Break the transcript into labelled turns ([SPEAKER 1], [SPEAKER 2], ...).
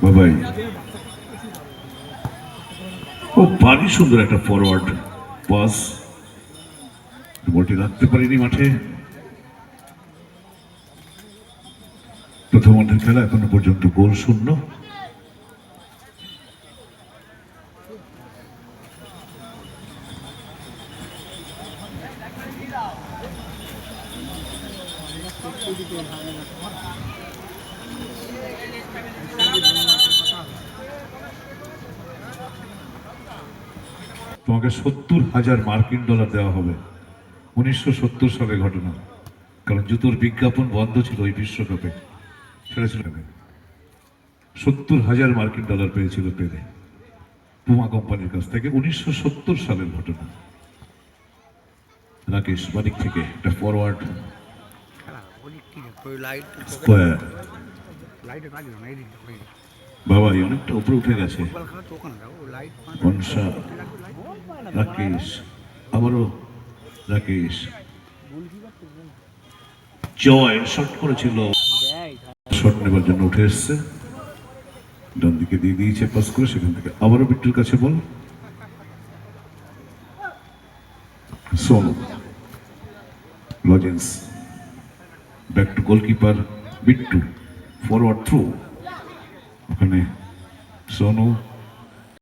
[SPEAKER 1] বাবাই ও ভারী সুন্দর একটা ফরওয়ার্ড পাস, বলটি রাখতে পারিনি মাঠে। প্রথমার্ধের খেলা এখনো পর্যন্ত গোল শূন্য। তোমাকে 70,000 মার্কিন ডলার দেওয়া হবে। 1970 সালের ঘটনা, কারণ জুতোর বিজ্ঞাপন বন্ধ ছিল ওই বিশ্বকাপে। সেটা ছিল 70,000 মার্কিন ডলার পেয়েছিল পেলে পুমা কোম্পানির কাছ থেকে। 1970 সালের ঘটনা। রাকেশ বাদিক থেকে একটা ফরওয়ার্ড স্কোয়ার। বাবা অনেকটা উপরে উঠে গেছে। বনসা, রাকেশ, আবারও রাকেশ, জয় শট করেছিল, শট নেবার জন্য উঠে এসছে, ডান দিকে দিয়ে দিয়েছে পাস করে। সেখান থেকে আবারও বিট্টুর কাছে বল। সোনু, লজেন্স, back to goalkeeper Bittu, forward through. ওখানে সোনু